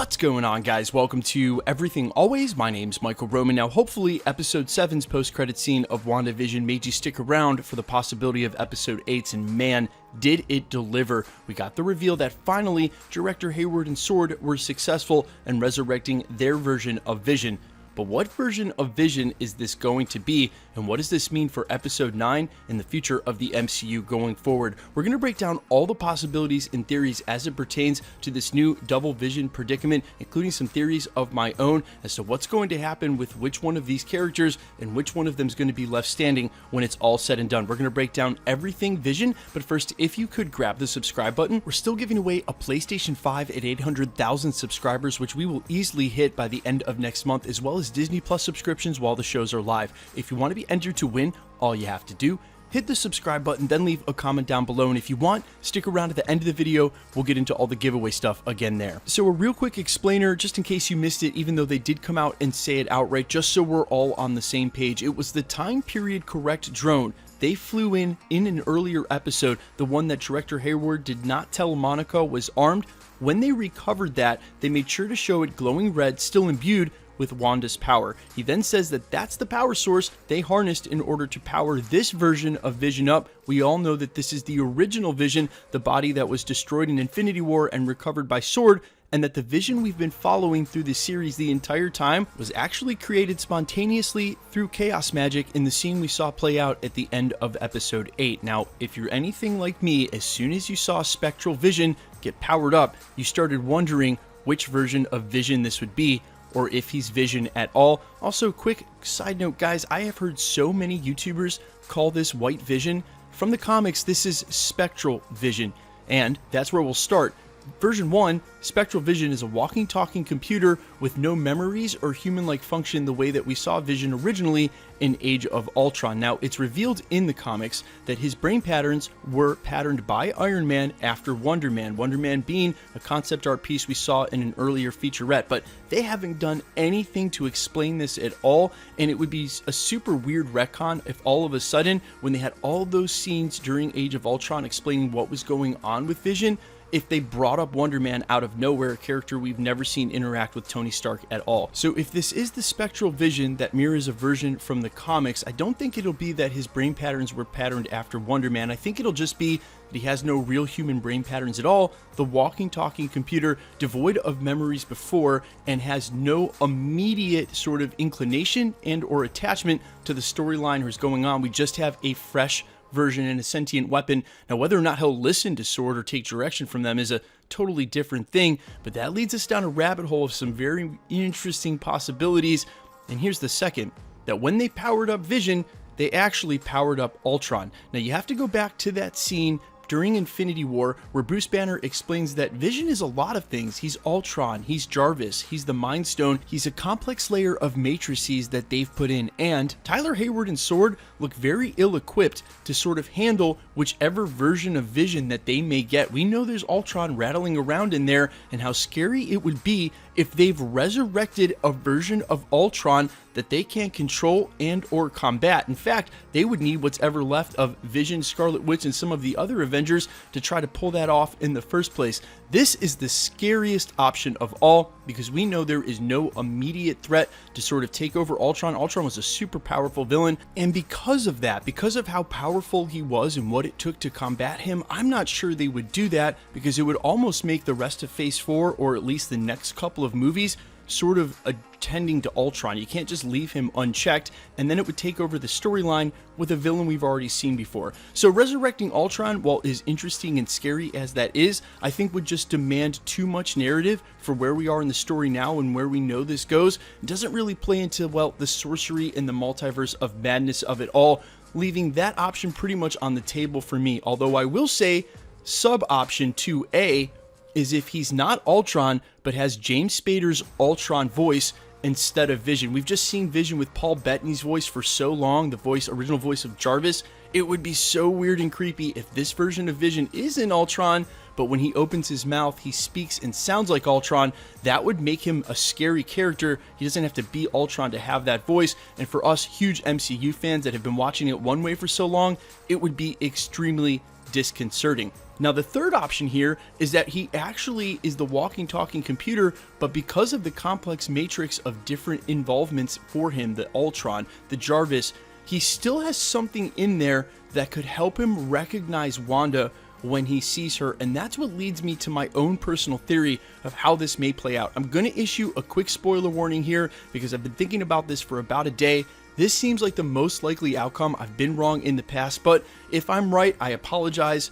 What's going on, guys? Welcome to Everything Always. My name's Michael Roman. Now, hopefully, Episode 7's post-credit scene of WandaVision made you stick around for the possibility of Episode 8's, and man, did it deliver. We got the reveal that finally, Director Hayward and S.W.O.R.D were successful in resurrecting their version of Vision. But what version of Vision is this going to be, and what does this mean for Episode 9 and the future of the MCU going forward? We're going to break down all the possibilities and theories as it pertains to this new double Vision predicament, including some theories of my own as to what's going to happen with which one of these characters and which one of them is going to be left standing when it's all said and done. We're going to break down everything Vision, but first, if you could grab the subscribe button, we're still giving away a PlayStation 5 at 800,000 subscribers, which we will easily hit by the end of next month, as well as Disney Plus subscriptions while the shows are live. If you want to be entered to win, all you have to do, hit the subscribe button, then leave a comment down below, and if you want, stick around at the end of the video. We'll get into all the giveaway stuff again there. So a real quick explainer, just in case you missed it, even though they did come out and say it outright, just so we're all on the same page. It was the time period correct drone they flew in an earlier episode, the one that Director Hayward did not tell Monica was armed. When they recovered that, they made sure to show it glowing red, still imbued with Wanda's power. He then says that that's the power source they harnessed in order to power this version of Vision up. We all know that this is the original Vision, the body that was destroyed in Infinity War and recovered by S.W.O.R.D, and that the Vision we've been following through the series the entire time was actually created spontaneously through chaos magic in the scene we saw play out at the end of Episode 8. Now, if you're anything like me, as soon as you saw Spectral Vision get powered up, you started wondering which version of Vision this would be, or if he's Vision at all. Also, quick side note, guys, I have heard so many YouTubers call this White Vision. From the comics, this is Spectral Vision, and that's where we'll start. Version 1, Spectral Vision is a walking, talking computer with no memories or human-like function the way that we saw Vision originally in Age of Ultron. Now, it's revealed in the comics that his brain patterns were patterned by Iron Man after Wonder Man, Wonder Man being a concept art piece we saw in an earlier featurette, but they haven't done anything to explain this at all, and it would be a super weird retcon if all of a sudden, when they had all those scenes during Age of Ultron explaining what was going on with Vision, if they brought up Wonder Man out of nowhere, a character we've never seen interact with Tony Stark at all. So if this is the Spectral Vision that mirrors a version from the comics, I don't think it'll be that his brain patterns were patterned after Wonder Man. I think it'll just be that he has no real human brain patterns at all, the walking, talking computer devoid of memories before, and has no immediate sort of inclination and or attachment to the storyline what's going on. We just have a fresh version and a sentient weapon. Now, whether or not he'll listen to S.W.O.R.D or take direction from them is a totally different thing, but that leads us down a rabbit hole of some very interesting possibilities. And here's the second, that when they powered up Vision, they actually powered up Ultron. Now, you have to go back to that scene during Infinity War, where Bruce Banner explains that Vision is a lot of things. He's Ultron, he's Jarvis, he's the Mind Stone, he's a complex layer of matrices that they've put in, and Tyler Hayward and S.W.O.R.D look very ill-equipped to sort of handle whichever version of Vision that they may get. We know there's Ultron rattling around in there, and how scary it would be if they've resurrected a version of Ultron that they can't control and or combat. In fact, they would need what's ever left of Vision, Scarlet Witch, and some of the other Avengers to try to pull that off in the first place. This is the scariest option of all, because we know there is no immediate threat to sort of take over Ultron. Ultron was a super powerful villain, and because of that, because of how powerful he was and what it took to combat him, I'm not sure they would do that, because it would almost make the rest of Phase 4, or at least the next couple of movies, sort of attending to Ultron. You can't just leave him unchecked, and then it would take over the storyline with a villain we've already seen before. So resurrecting Ultron, while as interesting and scary as that is, I think would just demand too much narrative for where we are in the story now and where we know this goes. It doesn't really play into, well, the sorcery and the multiverse of madness of it all, leaving that option pretty much on the table for me. Although I will say, sub-option 2A is if he's not Ultron, but has James Spader's Ultron voice instead of Vision. We've just seen Vision with Paul Bettany's voice for so long, the original voice of Jarvis. It would be so weird and creepy if this version of Vision isn't Ultron, but when he opens his mouth, he speaks and sounds like Ultron. That would make him a scary character. He doesn't have to be Ultron to have that voice. And for us huge MCU fans that have been watching it one way for so long, it would be extremely disconcerting. Now, the third option here is that he actually is the walking, talking computer, but because of the complex matrix of different involvements for him, the Ultron, the Jarvis, he still has something in there that could help him recognize Wanda when he sees her, and that's what leads me to my own personal theory of how this may play out. I'm going to issue a quick spoiler warning here because I've been thinking about this for about a day. This seems like the most likely outcome. I've been wrong in the past, but if I'm right, I apologize.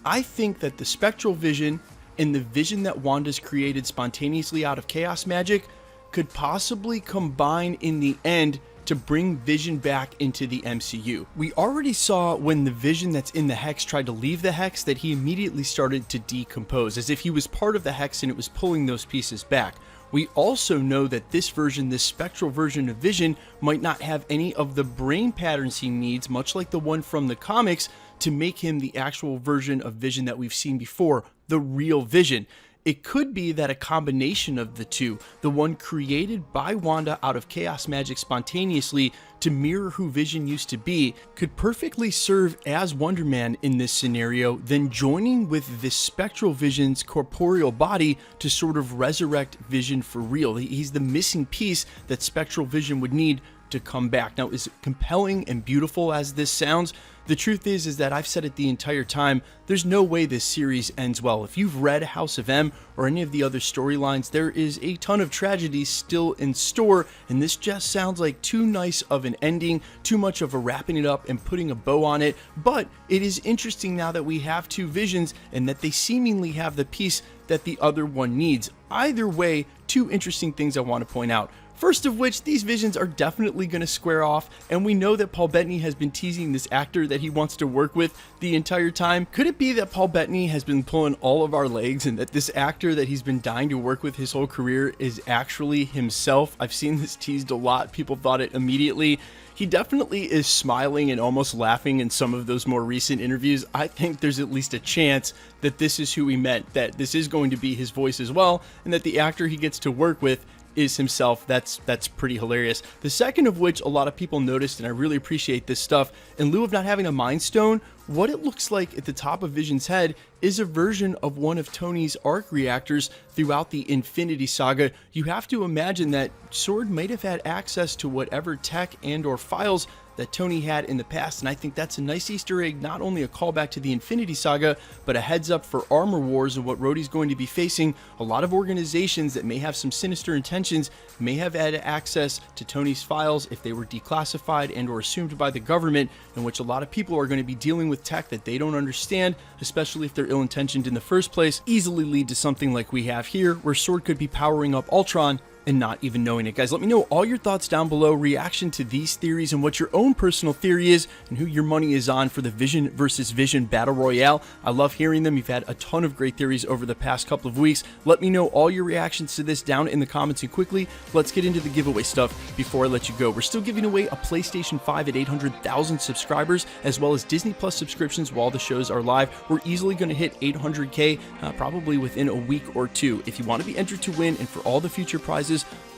I think that the spectral vision and the vision that Wanda's created spontaneously out of chaos magic could possibly combine in the end to bring Vision back into the MCU. We already saw when the Vision that's in the Hex tried to leave the Hex that he immediately started to decompose, as if he was part of the Hex and it was pulling those pieces back. We also know that this version, this spectral version of Vision, might not have any of the brain patterns he needs, much like the one from the comics, to make him the actual version of Vision that we've seen before, the real Vision. It could be that a combination of the two, the one created by Wanda out of chaos magic spontaneously to mirror who Vision used to be, could perfectly serve as Wonder Man in this scenario, then joining with this spectral Vision's corporeal body to sort of resurrect Vision for real. He's the missing piece that spectral Vision would need to come back. Now, as compelling and beautiful as this sounds, the truth is that I've said it the entire time, there's no way this series ends well. If you've read House of M or any of the other storylines, there is a ton of tragedy still in store, and this just sounds like too nice of an ending, too much of a wrapping it up and putting a bow on it. But it is interesting now that we have two Visions and that they seemingly have the piece that the other one needs. Either way, two interesting things I want to point out. First of which, these Visions are definitely going to square off, and we know that Paul Bettany has been teasing this actor that he wants to work with the entire time. Could it be that Paul Bettany has been pulling all of our legs and that this actor that he's been dying to work with his whole career is actually himself? I've seen this teased a lot. People thought it immediately. He definitely is smiling and almost laughing in some of those more recent interviews. I think there's at least a chance that this is who he meant, that this is going to be his voice as well, and that the actor he gets to work with is himself. That's pretty hilarious. The second of which a lot of people noticed, and I really appreciate this stuff, in lieu of not having a Mind Stone, what it looks like at the top of Vision's head is a version of one of Tony's arc reactors throughout the Infinity Saga. You have to imagine that S.W.O.R.D might have had access to whatever tech and or files that Tony had in the past, and I think that's a nice Easter egg, not only a callback to the Infinity Saga, but a heads up for Armor Wars and what Rhodey's going to be facing. A lot of organizations that may have some sinister intentions may have had access to Tony's files if they were declassified and or assumed by the government, in which a lot of people are going to be dealing with tech that they don't understand, especially if they're ill-intentioned in the first place, easily lead to something like we have here, where S.W.O.R.D could be powering up Ultron and not even knowing it. Guys, let me know all your thoughts down below, reaction to these theories, and what your own personal theory is, and who your money is on for the Vision versus Vision Battle Royale. I love hearing them. You've had a ton of great theories over the past couple of weeks. Let me know all your reactions to this down in the comments, and quickly, let's get into the giveaway stuff before I let you go. We're still giving away a PlayStation 5 at 800,000 subscribers, as well as Disney Plus subscriptions while the shows are live. We're easily going to hit 800K probably within a week or two. If you want to be entered to win and for all the future prizes,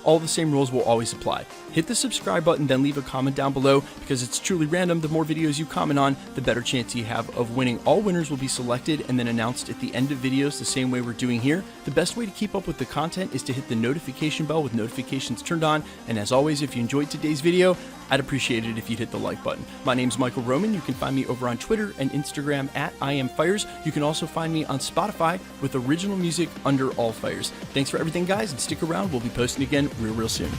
all the same rules will always apply. Hit the subscribe button, then leave a comment down below, because it's truly random. The more videos you comment on, the better chance you have of winning. All winners will be selected and then announced at the end of videos, the same way we're doing here. The best way to keep up with the content is to hit the notification bell with notifications turned on. And as always, if you enjoyed today's video, I'd appreciate it if you'd hit the like button. My name's Michael Roman. You can find me over on Twitter and Instagram at IamFires. You can also find me on Spotify with original music under All Fires. Thanks for everything, guys, and stick around. We'll be posting again real soon.